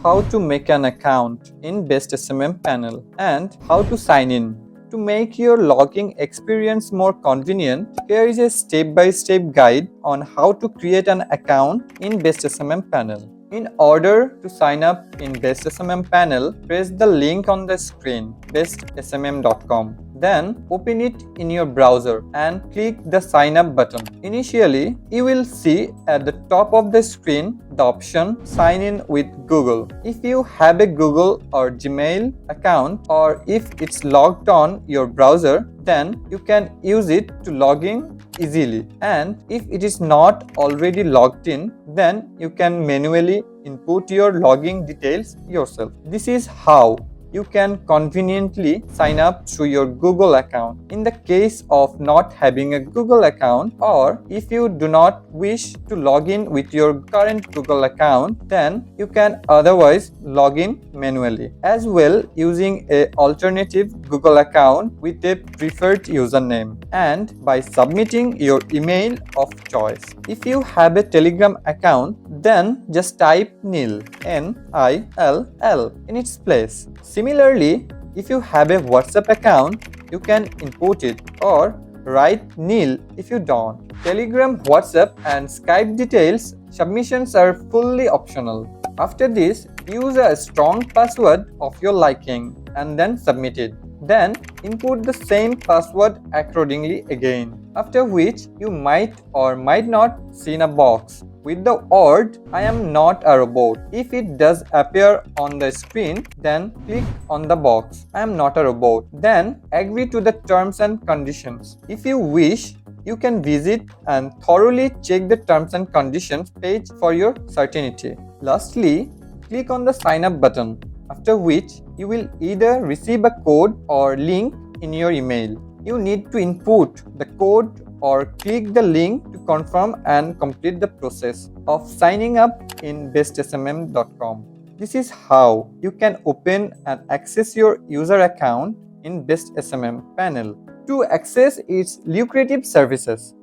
how to make an account in Best SMM panel and how to sign in. To make your logging experience more convenient, here is a step-by-step guide on how to create an account in Best SMM panel. In order to sign up in Best SMM panel, press the link on the screen, bestsmm.com. Then open it in your browser and click the sign up button. Initially, you will see at the top of the screen the option sign in with Google. If you have a Google or Gmail account, or if it's logged on your browser, then you can use it to log in easily. And if it is not already logged in, then you can manually input your login details yourself. This is how you can conveniently sign up through your Google account. In the case of not having a Google account, or if you do not wish to log in with your current Google account, then you can otherwise log in manually as well using an alternative Google account with a preferred username and by submitting your email of choice. If you have a Telegram account, then just type NIL, N-I-L-L in its place. Similarly, if you have a WhatsApp account, you can input it or write NIL if you don't. Telegram, WhatsApp and Skype details submissions are fully optional. After this, use a strong password of your liking and then submit it. Then input the same password accordingly again, after which you might or might not see a box with the word I am not a robot. If it does appear on the screen, then click on the box I am not a robot. Then agree to the terms and conditions. If you wish, you can visit and thoroughly check the terms and conditions page for your certainty. Lastly, click on the sign up button, after which you will either receive a code or link in your email. You need to input the code or click the link to confirm and complete the process of signing up in bestsmm.com. This is how you can open and access your user account in Best SMM panel to access its lucrative services.